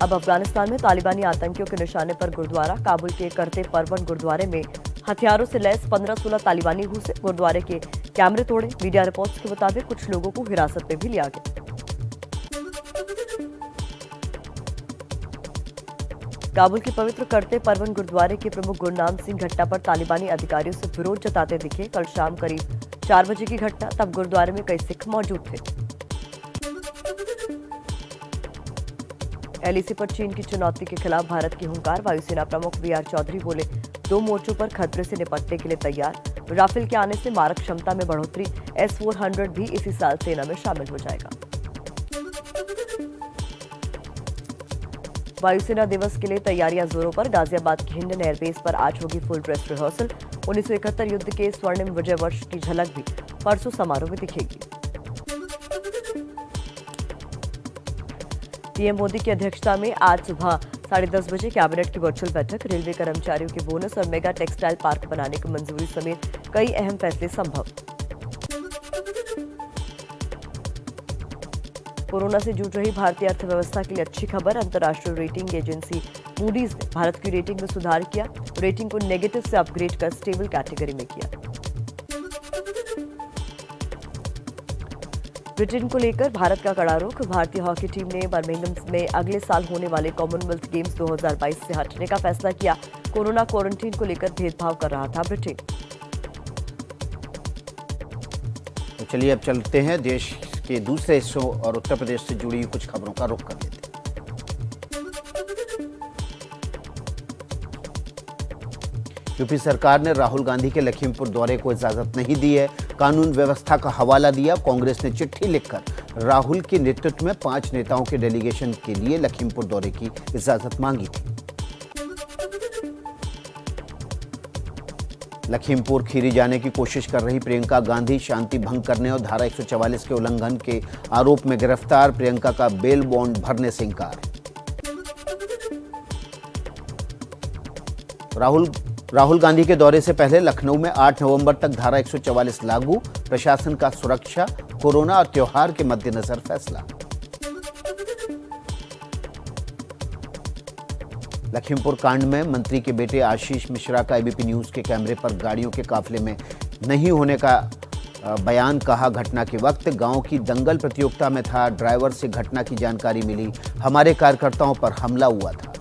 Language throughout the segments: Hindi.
अब अफगानिस्तान में तालिबानी आतंकियों के निशाने पर गुरुद्वारा। काबुल के करते परवन गुरुद्वारे में हथियारों से लैस 15-16 तालिबानी घुसे, गुरुद्वारे के कैमरे तोड़े। मीडिया रिपोर्ट्स के मुताबिक कुछ लोगों को हिरासत में भी लिया गया। काबुल के पवित्र करते परवन गुरुद्वारे के प्रमुख गुरनाम सिंह घटना पर तालिबानी अधिकारियों से विरोध जताते दिखे। कल शाम करीब 4 बजे की घटना, तब गुरुद्वारे में कई सिख मौजूद थे। एलएसी पर चीन की चुनौती के खिलाफ भारत की हुंकार। वायुसेना प्रमुख वीआर चौधरी बोले, 2 मोर्चों पर खतरे से निपटने के लिए तैयार। राफेल के आने से मारक क्षमता में बढ़ोतरी। S-400 भी इसी साल सेना में शामिल हो जाएगा। वायुसेना दिवस के लिए तैयारियां जोरों पर। गाजियाबाद के हिंडन एयरबेस पर आज होगी फुल ड्रेस रिहर्सल। 1971 युद्ध के स्वर्णिम विजय वर्ष की झलक भी परसों समारोह में दिखेगी। पीएम मोदी की अध्यक्षता में आज सुबह 10:30 बजे कैबिनेट की वर्चुअल बैठक। रेलवे कर्मचारियों के बोनस और मेगा टेक्सटाइल पार्क बनाने की मंजूरी समेत कई अहम फैसले संभव। कोरोना से जूझ रही भारतीय अर्थव्यवस्था के लिए अच्छी खबर। अंतर्राष्ट्रीय रेटिंग एजेंसी मूडीज ने भारत की रेटिंग में सुधार किया। रेटिंग को नेगेटिव से अपग्रेड कर स्टेबल कैटेगरी में किया। ब्रिटेन को लेकर भारत का कड़ा रुख। भारतीय हॉकी टीम ने बर्मिंघम में अगले साल होने वाले कॉमनवेल्थ गेम्स 2022 से हटने का फैसला किया। कोरोना क्वारंटीन को लेकर भेदभाव कर रहा था ब्रिटेन। तो चलिए अब चलते हैं देश के दूसरे हिस्सों और उत्तर प्रदेश से जुड़ी कुछ खबरों का रुख कर लेते हैं। यूपी सरकार ने राहुल गांधी के लखीमपुर दौरे को इजाजत नहीं दी है। कानून व्यवस्था का हवाला दिया। कांग्रेस ने चिट्ठी लिखकर राहुल के नेतृत्व में 5 नेताओं के डेलीगेशन के लिए लखीमपुर दौरे की इजाजत मांगी थी। लखीमपुर खीरी जाने की कोशिश कर रही प्रियंका गांधी शांति भंग करने और धारा 144 के उल्लंघन के आरोप में गिरफ्तार। प्रियंका का बेल बॉन्ड भरने से इंकार। राहुल गांधी के दौरे से पहले लखनऊ में 8 नवंबर तक धारा 144 लागू। प्रशासन का सुरक्षा, कोरोना और त्योहार के मद्देनजर फैसला। लखीमपुर कांड में मंत्री के बेटे आशीष मिश्रा का एबीपी न्यूज के कैमरे पर गाड़ियों के काफिले में नहीं होने का बयान। कहा, घटना के वक्त गांव की दंगल प्रतियोगिता में था। ड्राइवर से घटना की जानकारी मिली। हमारे कार्यकर्ताओं पर हमला हुआ था।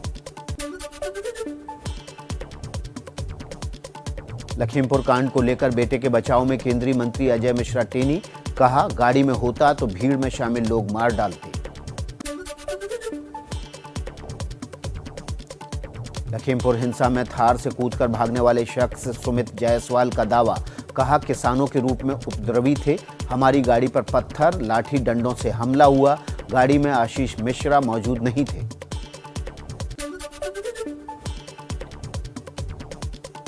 लखीमपुर कांड को लेकर बेटे के बचाव में केंद्रीय मंत्री अजय मिश्रा टेनी। कहा, गाड़ी में होता तो भीड़ में शामिल लोग मार डालते। लखीमपुर हिंसा में थार से कूदकर भागने वाले शख्स सुमित जायसवाल का दावा। कहा, किसानों के रूप में उपद्रवी थे। हमारी गाड़ी पर पत्थर लाठी डंडों से हमला हुआ। गाड़ी में आशीष मिश्रा मौजूद नहीं थे।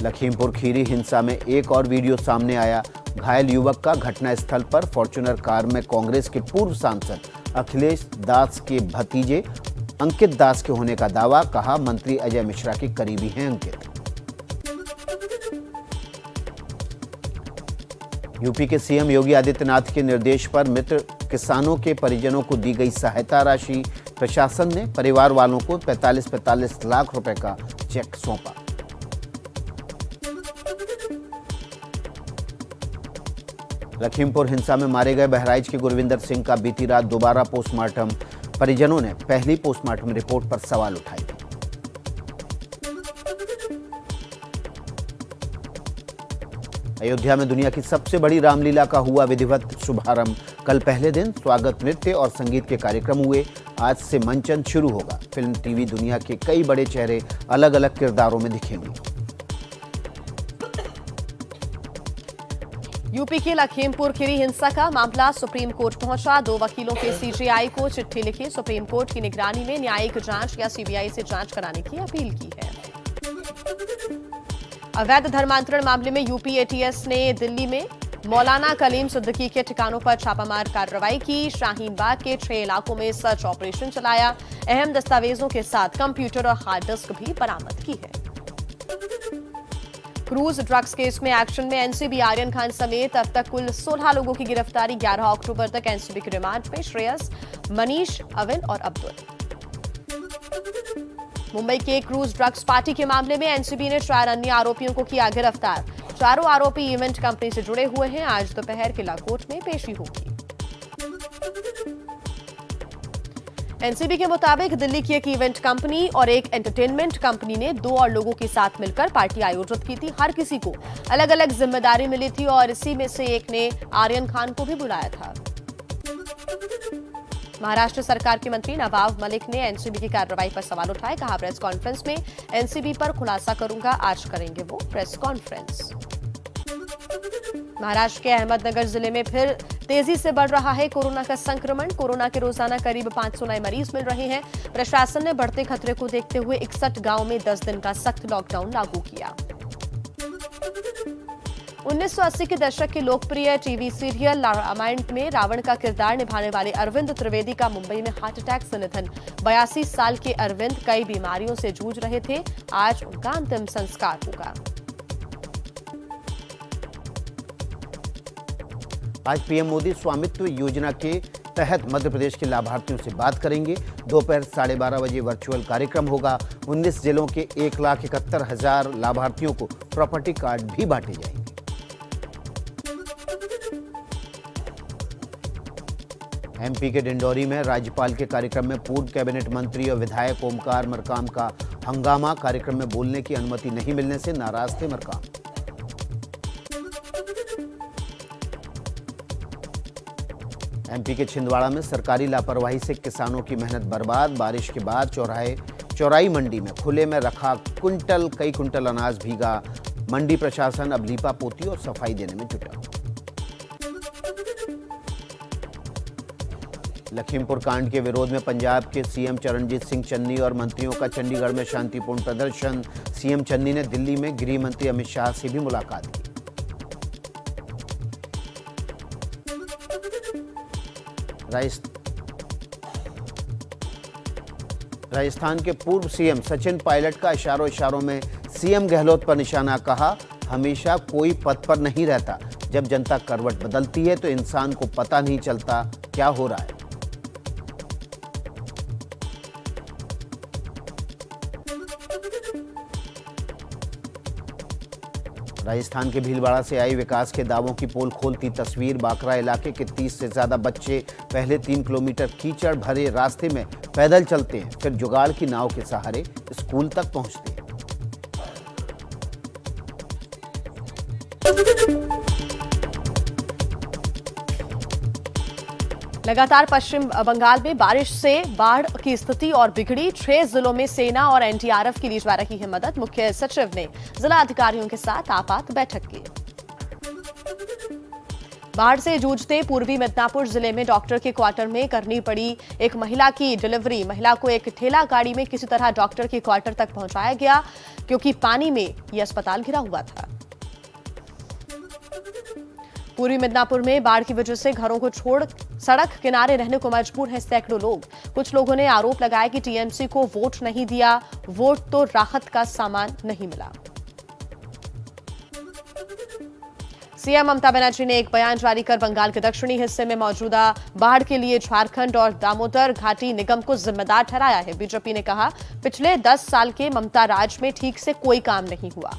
लखीमपुर खीरी हिंसा में एक और वीडियो सामने आया। घायल युवक का घटनास्थल पर फॉर्च्यूनर कार में कांग्रेस के पूर्व सांसद अखिलेश दास के भतीजे अंकित दास के होने का दावा। कहा, मंत्री अजय मिश्रा के करीबी हैं अंकित। यूपी के सीएम योगी आदित्यनाथ के निर्देश पर मृत किसानों के परिजनों को दी गई सहायता राशि। प्रशासन ने परिवार वालों को 45-45 लाख रुपए का चेक सौंपा। लखीमपुर हिंसा में मारे गए बहराइच के गुरविंदर सिंह का बीती रात दोबारा पोस्टमार्टम। परिजनों ने पहली पोस्टमार्टम रिपोर्ट पर सवाल उठाए। अयोध्या में दुनिया की सबसे बड़ी रामलीला का हुआ विधिवत शुभारंभ। कल पहले दिन स्वागत नृत्य और संगीत के कार्यक्रम हुए। आज से मंचन शुरू होगा। फिल्म, टीवी दुनिया के कई बड़े चेहरे अलग अलग किरदारों में दिखेंगे। यूपी के लखीमपुर खीरी हिंसा का मामला सुप्रीम कोर्ट पहुंचा। 2 वकीलों के सीजेआई को चिट्ठी लिखी। सुप्रीम कोर्ट की निगरानी में न्यायिक जांच या सीबीआई से जांच कराने की अपील की है। अवैध धर्मांतरण मामले में यूपी एटीएस ने दिल्ली में मौलाना कलीम सिद्दीकी के ठिकानों पर छापामार कार्रवाई की। शाहीन बाग के 6 इलाकों में सर्च ऑपरेशन चलाया। अहम दस्तावेजों के साथ कंप्यूटर और हार्ड डिस्क भी बरामद की है। क्रूज ड्रग्स केस में एक्शन में एनसीबी आर्यन खान समेत अब तक कुल 16 लोगों की गिरफ्तारी। 11 अक्टूबर तक एनसीबी के रिमांड में श्रेयस, मनीष, अविन और अब्दुल। मुंबई के क्रूज ड्रग्स पार्टी के मामले में एनसीबी ने 4 अन्य आरोपियों को किया गिरफ्तार। चारों आरोपी इवेंट कंपनी से जुड़े हुए हैं। आज दोपहर किला कोर्ट में पेशी होगी। एनसीबी के मुताबिक दिल्ली की एक इवेंट कंपनी और एक एंटरटेनमेंट कंपनी ने 2 और लोगों के साथ मिलकर पार्टी आयोजित की थी। हर किसी को अलग अलग जिम्मेदारी मिली थी और इसी में से एक ने आर्यन खान को भी बुलाया था। महाराष्ट्र सरकार के मंत्री नवाब मलिक ने एनसीबी की कार्रवाई पर सवाल उठाए। कहा, प्रेस कॉन्फ्रेंस में एनसीबी पर खुलासा करूंगा। आज करेंगे वो प्रेस कॉन्फ्रेंस। महाराष्ट्र के अहमदनगर जिले में फिर तेजी से बढ़ रहा है कोरोना का संक्रमण। कोरोना के रोजाना करीब 500 नए मरीज मिल रहे हैं। प्रशासन ने बढ़ते खतरे को देखते हुए 61 गांव में 10 दिन का सख्त लॉकडाउन लागू किया। 1980 के दशक के लोकप्रिय टीवी सीरियल रामायण में रावण का किरदार निभाने वाले अरविंद त्रिवेदी का मुंबई में हार्ट अटैक से निधन। 82 साल के अरविंद कई बीमारियों से जूझ रहे थे। आज उनका अंतिम संस्कार होगा। आज पीएम मोदी स्वामित्व योजना के तहत मध्य प्रदेश के लाभार्थियों से बात करेंगे। दोपहर 12:30 बजे वर्चुअल कार्यक्रम होगा। 19 जिलों के 1,71,000 लाभार्थियों को प्रॉपर्टी कार्ड भी बांटे जाएंगे। एमपी के डिंडौरी में राज्यपाल के कार्यक्रम में पूर्व कैबिनेट मंत्री और विधायक ओमकार मरकाम का हंगामा। कार्यक्रम में बोलने की अनुमति नहीं मिलने से नाराज थे मरकाम। एमपी के छिंदवाड़ा में सरकारी लापरवाही से किसानों की मेहनत बर्बाद। बारिश के बाद चौराई मंडी में खुले में रखा कई कुंटल अनाज भीगा। मंडी प्रशासन अब लीपा पोती और सफाई देने में जुटा। लखीमपुर कांड के विरोध में पंजाब के सीएम चरणजीत सिंह चन्नी और मंत्रियों का चंडीगढ़ में शांतिपूर्ण प्रदर्शन। सीएम चन्नी ने दिल्ली में गृह मंत्री अमित शाह से भी मुलाकात की। राजस्थान के पूर्व सीएम सचिन पायलट का इशारों में सीएम गहलोत पर निशाना। कहा, हमेशा कोई पद पर नहीं रहता। जब जनता करवट बदलती है तो इंसान को पता नहीं चलता क्या हो रहा है। राजस्थान के भीलवाड़ा से आई विकास के दावों की पोल खोलती तस्वीर। बाकरा इलाके के 30 से ज्यादा बच्चे पहले 3 किलोमीटर कीचड़ भरे रास्ते में पैदल चलते हैं, फिर जुगाड़ की नाव के सहारे स्कूल तक पहुंचते हैं। लगातार पश्चिम बंगाल में बारिश से बाढ़ की स्थिति और बिगड़ी। 6 जिलों में सेना और एनडीआरएफ की ली जा रही है मदद। मुख्य सचिव ने जिला अधिकारियों के साथ आपात बैठक की। बाढ़ से जूझते पूर्वी मिदनापुर जिले में डॉक्टर के क्वार्टर में करनी पड़ी एक महिला की डिलीवरी। महिला को एक ठेला गाड़ी में किसी तरह डॉक्टर के क्वार्टर तक पहुंचाया गया क्योंकि पानी में यह अस्पताल घिरा हुआ था। पूर्वी मिदनापुर में बाढ़ की वजह से घरों को छोड़ सड़क किनारे रहने को मजबूर हैं सैकड़ों लोग। कुछ लोगों ने आरोप लगाया कि टीएमसी को वोट नहीं दिया, वोट तो राहत का सामान नहीं मिला। सीएम ममता बनर्जी ने एक बयान जारी कर बंगाल के दक्षिणी हिस्से में मौजूदा बाढ़ के लिए झारखंड और दामोदर घाटी निगम को जिम्मेदार ठहराया है। बीजेपी ने कहा, पिछले 10 साल के ममता राज में ठीक से कोई काम नहीं हुआ।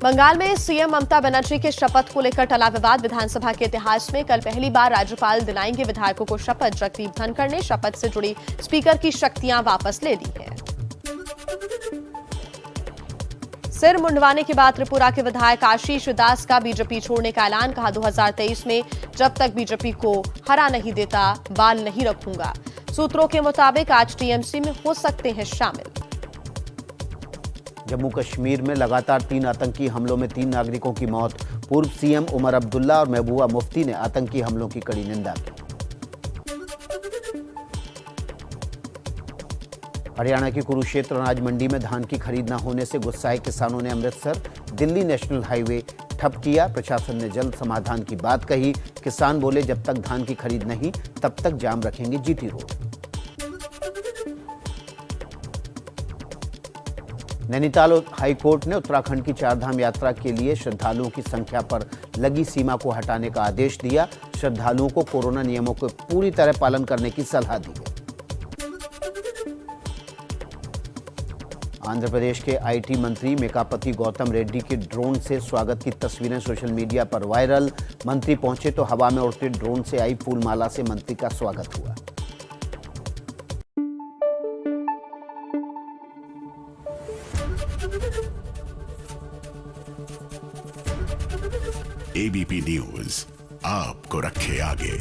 बंगाल में सीएम ममता बनर्जी के शपथ को लेकर टला विवाद। विधानसभा के इतिहास में कल पहली बार राज्यपाल दिलाएंगे विधायकों को शपथ। जगदीप धनखड़ ने शपथ से जुड़ी स्पीकर की शक्तियां वापस ले ली हैं। सिर मुंडवाने के बाद त्रिपुरा के विधायक आशीष दास का बीजेपी छोड़ने का ऐलान। कहा, 2023 में जब तक बीजेपी को हरा नहीं देता बाल नहीं रखूंगा। सूत्रों के मुताबिक आज टीएमसी में हो सकते हैं शामिल। जम्मू कश्मीर में लगातार 3 आतंकी हमलों में 3 नागरिकों की मौत। पूर्व सीएम उमर अब्दुल्ला और महबूबा मुफ्ती ने आतंकी हमलों की कड़ी निंदा की। हरियाणा की कुरुक्षेत्र अनाज मंडी में धान की खरीद न होने से गुस्साए किसानों ने अमृतसर दिल्ली नेशनल हाईवे ठप किया। प्रशासन ने जल्द समाधान की बात कही। किसान बोले, जब तक धान की खरीद नहीं तब तक जाम रखेंगे जीटी रोड। नैनीताल हाईकोर्ट ने उत्तराखंड की चारधाम यात्रा के लिए श्रद्धालुओं की संख्या पर लगी सीमा को हटाने का आदेश दिया। श्रद्धालुओं को कोरोना नियमों को पूरी तरह पालन करने की सलाह दी है। आंध्र प्रदेश के आईटी मंत्री मेकापति गौतम रेड्डी के ड्रोन से स्वागत की तस्वीरें सोशल मीडिया पर वायरल। मंत्री पहुंचे तो हवा में उड़ते ड्रोन से आई फूलमाला से मंत्री का स्वागत हुआ। एबीपी न्यूज आपको रखे आगे।